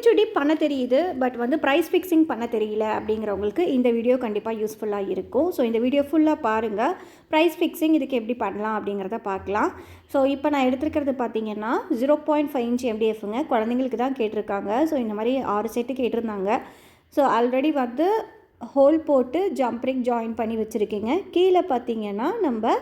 ஓலைச்சுடி பண்ண தெரியுது, பட் வந்து ப்ரைஸ் ஃபிக்ஸிங் பண்ண தெரியல அப்படிங்கிறவங்களுக்கு இந்த வீடியோ கண்டிப்பாக யூஸ்ஃபுல்லாக இருக்கும். ஸோ இந்த வீடியோ ஃபுல்லாக பாருங்கள். ப்ரைஸ் ஃபிக்ஸிங் இதுக்கு எப்படி பண்ணலாம் அப்படிங்கிறத பார்க்கலாம். ஸோ இப்போ நான் எடுத்துருக்கிறது பார்த்தீங்கன்னா 0.5 இன்ச் MDFங்க. குழந்தைங்களுக்கு தான் கேட்டிருக்காங்க. ஸோ இந்த மாதிரி 6 செட்டு கேட்டிருந்தாங்க. ஸோ ஆல்ரெடி வந்து ஹோல் போட்டு ஜம்ப்ரிங் ஜாயின் பண்ணி வச்சுருக்கீங்க. கீழே பார்த்தீங்கன்னா நம்ம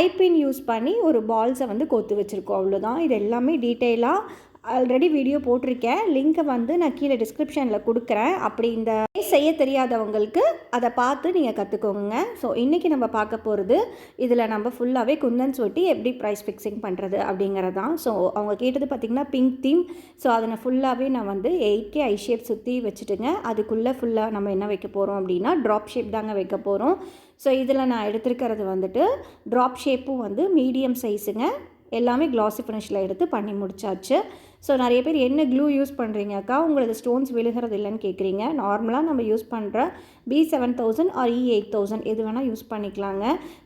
ஐபின் யூஸ் பண்ணி ஒரு பால்ஸை வந்து கோத்து வச்சுருக்கோம். அவ்வளோதான். இது எல்லாமே டீட்டெயிலாக ஆல்ரெடி வீடியோ போட்டிருக்கேன். லிங்க்கை வந்து நான் கீழே டிஸ்கிரிப்ஷனில் கொடுக்குறேன். அப்படி இந்த செய்ய தெரியாதவங்களுக்கு அதை பார்த்து நீங்கள் கற்றுக்கோங்க. ஸோ இன்றைக்கி நம்ம பார்க்க போகிறது இதில் நம்ம ஃபுல்லாகவே குந்தன்ஸ் ஒட்டி எப்படி ப்ரைஸ் ஃபிக்ஸிங் பண்ணுறது அப்படிங்கிறது தான். ஸோ அவங்க கேட்டது பார்த்திங்கன்னா பிங்க் தீம். ஸோ அதை ஃபுல்லாகவே நான் வந்து 8K ஐ ஷேப் சுற்றி வச்சுட்டுங்க. அதுக்குள்ளே ஃபுல்லாக நம்ம என்ன வைக்க போகிறோம் அப்படின்னா ட்ராப் ஷேப் தாங்க வைக்க போகிறோம். ஸோ இதில் நான் எடுத்துருக்கிறது வந்துட்டு ட்ராப் ஷேப்பும் வந்து மீடியம் சைஸுங்க. எல்லாமே க்ளாஸி ஃபினிஷில் எடுத்து பண்ணி முடிச்சாச்சு. ஸோ நிறைய பேர் என்ன க்ளூ யூஸ் பண்ணுறீங்க அக்கா, உங்களுக்கு ஸ்டோன்ஸ் விழுகிறது இல்லைன்னு கேட்குறீங்க. நார்மலாக நம்ம யூஸ் பண்ணுற B7000 ஆர் E8000 எது வேணால் யூஸ் பண்ணிக்கலாங்க.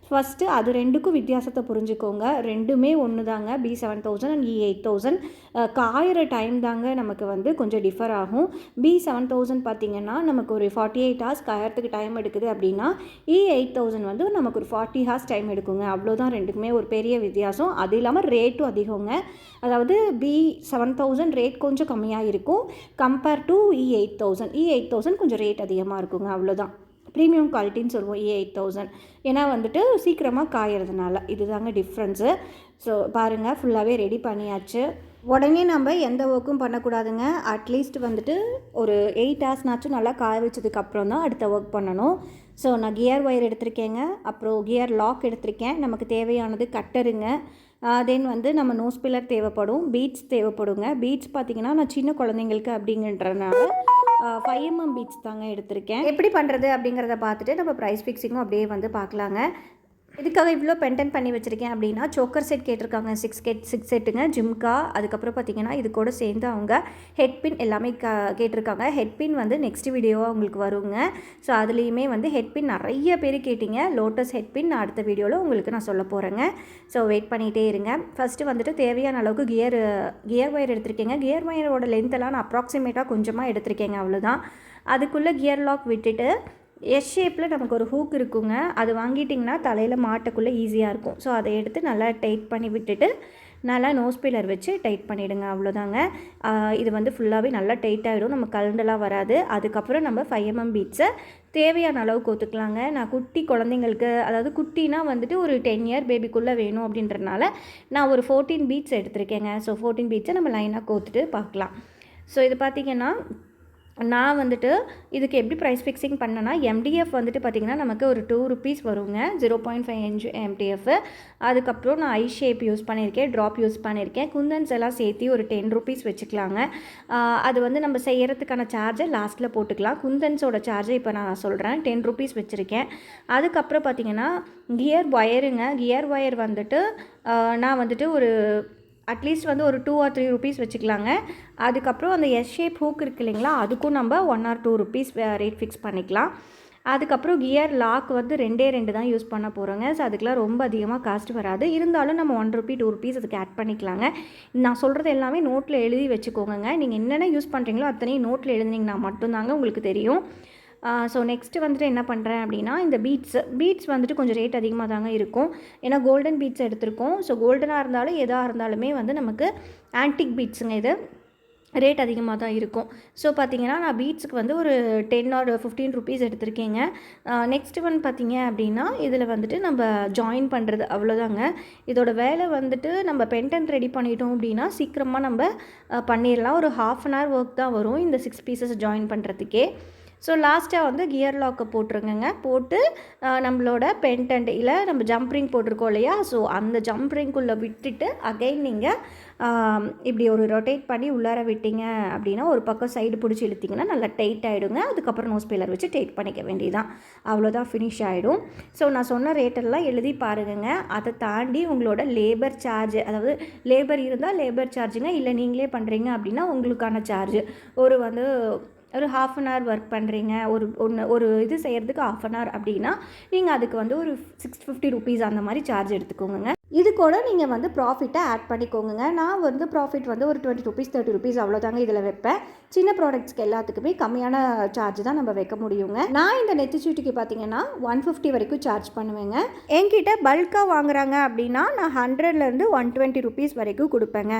ஃபஸ்ட்டு அது ரெண்டுக்கும் வித்தியாசத்தை புரிஞ்சுக்கோங்க. ரெண்டுமே ஒன்று தாங்க. B7000 அண்ட் E8000 காயிற டைம் தாங்க நமக்கு வந்து கொஞ்சம் டிஃபர் ஆகும். B7000 பார்த்திங்கன்னா நமக்கு ஒரு 48 ஹார்ஸ் காயறதுக்கு டைம் எடுக்குது அப்படின்னா E8000 வந்து நமக்கு ஒரு 40 ஹார்ஸ் டைம் எடுக்குங்க. அவ்வளோதான் ரெண்டுக்குமே ஒரு பெரிய வித்தியாசம். அது இல்லாமல் ரேட்டும் அதிகங்க. அதாவது B7000 ரேட் கொஞ்சம் கம்மியாக இருக்கும் கம்பேர் டு E8000 கொஞ்சம் ரேட் அதிகமாக இருக்குங்க. அவ்வளோதான். ப்ரீமியம் குவாலிட்டின்னு சொல்லுவோம் E8000. ஏன்னா வந்துட்டு சீக்கிரமாக காயறதுனால இதுதாங்க டிஃப்ரென்ஸு. ஸோ பாருங்கள், ஃபுல்லாகவே ரெடி பண்ணியாச்சு. உடனே நம்ம எந்த ஒர்க்கும் பண்ணக்கூடாதுங்க. அட்லீஸ்ட் வந்துட்டு ஒரு 8 ஹார்ஸ்னாச்சும் நல்லா காய வச்சதுக்கப்புறம் தான் அடுத்த ஒர்க் பண்ணணும். ஸோ நான் கியர் ஒயர் எடுத்திருக்கேங்க. அப்புறம் கியர் லாக் எடுத்திருக்கேன். நமக்கு தேவையானது கட்டருங்க. தென் வந்து நம்ம நோஸ் பில்லர் தேவைப்படும். பீட்ஸ் தேவைப்படுங்க. பீட்ஸ் பார்த்திங்கன்னா நான் சின்ன குழந்தைங்களுக்கு அப்படிங்கன்றனால 5mm பீட்ஸ் தாங்க எடுத்திருக்கேன். எப்படி பண்ணுறது அப்படிங்கிறத பார்த்துட்டு நம்ம ப்ரைஸ் ஃபிக்ஸிங்கும் அப்படியே வந்து பார்க்கலாங்க. இதுக்காக இவ்வளோ பென்டன் பண்ணி வச்சுருக்கேன் அப்படின்னா சோக்கர் செட் கேட்டிருக்காங்க. 6 செட்டுங்க. ஜிம்கா, அதுக்கப்புறம் பார்த்திங்கன்னா இது கூட சேர்ந்து அவங்க ஹெட் பின் எல்லாமே கேட்டிருக்காங்க. ஹெட் பின் வந்து நெக்ஸ்ட் வீடியோவாக உங்களுக்கு வருங்க. ஸோ அதுலேயுமே வந்து ஹெட் பின் நிறைய பேர் கேட்டிங்க. லோட்டஸ் ஹெட் பின் நான் அடுத்த வீடியோவில் உங்களுக்கு நான் சொல்ல போகிறேங்க. ஸோ வெயிட் பண்ணிகிட்டே இருங்க. ஃபஸ்ட்டு வந்துட்டு தேவையான அளவுக்கு கியர் ஒயர் எடுத்திருக்கேங்க. கியர் ஒயரோட லென்த்தெல்லாம் நான் அப்ராக்சிமேட்டாக கொஞ்சமாக எடுத்திருக்கேங்க. அவ்வளோதான். அதுக்குள்ளே கியர் லாக் விட்டுட்டு எஸ் ஷேப்பில் நமக்கு ஒரு ஹூக் இருக்குங்க. அது வாங்கிட்டிங்கன்னா தலையில் மாட்டக்குள்ளே ஈஸியாக இருக்கும். ஸோ அதை எடுத்து நல்லா டைட் பண்ணி விட்டுட்டு நல்லா நோஸ் பில்லர் வச்சு டைட் பண்ணிவிடுங்க. அவ்வளோதாங்க. இது வந்து ஃபுல்லாகவே நல்லா டைட் ஆகிடும். நம்ம கலண்டெல்லாம் வராது. அதுக்கப்புறம் நம்ம 5mm பீட்ஸை தேவையான அளவுக்கு ஒத்துக்கலாங்க. நான் குட்டி குழந்தைங்களுக்கு, அதாவது குட்டினா வந்துட்டு ஒரு 10 இயர் பேபிக்குள்ளே வேணும் அப்படின்றனால நான் ஒரு 14 பீட்ஸ் எடுத்திருக்கேங்க. ஸோ 14 பீட்ஸை நம்ம லைனாக கோத்துட்டு பார்க்கலாம். ஸோ இது பார்த்திங்கன்னா நான் வந்துட்டு இதுக்கு எப்படி ப்ரைஸ் ஃபிக்ஸிங் பண்ணேன்னா MDF வந்துட்டு பார்த்திங்கன்னா நமக்கு ஒரு 2 rupees வருங்க. 0.5 inch MDF. அதுக்கப்புறம் நான் ஐ ஷேப் யூஸ் பண்ணியிருக்கேன். ட்ராப் யூஸ் பண்ணியிருக்கேன். குந்தன்ஸ் எல்லாம் சேர்த்து ஒரு 10 rupees வச்சுக்கலாங்க. அது வந்து நம்ம செய்கிறதுக்கான சார்ஜை லாஸ்ட்டில் போட்டுக்கலாம். குந்தன்ஸோட சார்ஜை இப்போ நான் சொல்கிறேன். 10 rupees வச்சுருக்கேன். அதுக்கப்புறம் பார்த்திங்கன்னா கியர் ஒயருங்க. கியர் ஒயர் வந்துட்டு நான் வந்துட்டு ஒரு அட்லீஸ்ட் வந்து ஒரு 2 or 3 rupees வச்சுக்கலாங்க. அதுக்கப்புறம் அந்த எஸ் ஷேப் ஹூக் இருக்குது இல்லைங்களா, அதுக்கும் நம்ம 1 or 2 rupees ரேட் ஃபிக்ஸ் பண்ணிக்கலாம். அதுக்கப்புறம் கியர் லாக் வந்து 2 தான் யூஸ் பண்ண போகிறோங்க. ஸோ அதுக்கெலாம் ரொம்ப அதிகமாக காஸ்ட் வராது. இருந்தாலும் நம்ம 1 rupee 2 rupees அதுக்கு ஆட் பண்ணிக்கலாங்க. நான் சொல்கிறது எல்லாமே நோட்டில் எழுதி வச்சுக்கோங்க. நீங்கள் என்னென்ன யூஸ் பண்ணுறீங்களோ அத்தனையும் நோட்டில் எழுதுனீங்கன்னா மட்டும்தாங்க உங்களுக்கு தெரியும். ஸோ நெக்ஸ்ட்டு வந்துட்டு என்ன பண்ணுறேன் அப்படின்னா இந்த பீட்ஸ் வந்துட்டு கொஞ்சம் ரேட் அதிகமாக தாங்க இருக்கும். ஏன்னா கோல்டன் பீட்ஸ் எடுத்திருக்கோம். ஸோ கோல்டனாக இருந்தாலும் எதாக இருந்தாலுமே வந்து நமக்கு ஆன்டிக் பீட்ஸுங்க. இது ரேட் அதிகமாக தான் இருக்கும். ஸோ பார்த்திங்கன்னா நான் பீட்ஸுக்கு வந்து ஒரு 10 or 15 rupees எடுத்திருக்கேங்க. நெக்ஸ்ட்டு ஒன் பார்த்திங்க அப்படின்னா இதில் வந்துட்டு நம்ம ஜாயின் பண்ணுறது அவ்வளோதாங்க. இதோட வேலை வந்துட்டு நம்ம பென்டன்ட் ரெடி பண்ணிட்டோம் அப்படின்னா சீக்கிரமாக நம்ம பண்ணிடலாம். ஒரு 1/2 hour ஒர்க் தான் வரும் இந்த 6 pieces ஜாயின் பண்ணுறதுக்கே. ஸோ லாஸ்ட்டாக வந்து கியர் லாக்கை போட்டுருங்க. போட்டு நம்மளோட பென்டன்ட் இல்லை நம்ம ஜம்ப்ரிங் போட்டிருக்கோம் இல்லையா, ஸோ அந்த ஜம்ப்ரிங்குள்ளே விட்டுட்டு அகைன் நீங்கள் இப்படி ஒரு ரொட்டேட் பண்ணி உள்ளார விட்டீங்க அப்படின்னா ஒரு பக்கம் சைடு பிடிச்சி இழுத்திங்கன்னா நல்லா டைட் ஆகிடுங்க. அதுக்கப்புறம் நோஸ் பில்லர் வச்சு டைட் பண்ணிக்க வேண்டியதான். அவ்வளோதான், ஃபினிஷ் ஆகிடும். ஸோ நான் சொன்ன ரேட்டெல்லாம் எழுதி பாருங்க. அதை தாண்டி உங்களோட லேபர் சார்ஜ், அதாவது லேபர் இருந்தால் லேபர் சார்ஜுங்க, இல்லை நீங்களே பண்ணுறீங்க அப்படின்னா உங்களுக்கான சார்ஜ் ஒரு 1/2 hour ஒர்க் பண்ணுறீங்க, ஒரு இது செய்கிறதுக்கு 1/2 hour அப்படின்னா நீங்கள் அதுக்கு வந்து ஒரு 650 rupees அந்த மாதிரி சார்ஜ் எடுத்துக்கோங்க. இது கூட நீங்கள் வந்து ப்ராஃபிட்டை ஆட் பண்ணிக்கோங்க. நான் வந்து ப்ராஃபிட் வந்து ஒரு 20 ருபீஸ் 30 ருபீஸ் அவ்வளோதாங்க இதில் வைப்பேன். சின்ன ப்ராடக்ட்ஸ்க்கு எல்லாத்துக்குமே கம்மியான சார்ஜ் தான் நம்ம வைக்க முடியுங்க. நான் இந்த நெத்திச்சூட்டிக்கு பார்த்தீங்கன்னா 150 வரைக்கும் சார்ஜ் பண்ணுவேங்க. என்கிட்ட பல்காக வாங்குறாங்க அப்படின்னா நான் 100லேருந்து 120 ருபீஸ் வரைக்கும் கொடுப்பேங்க.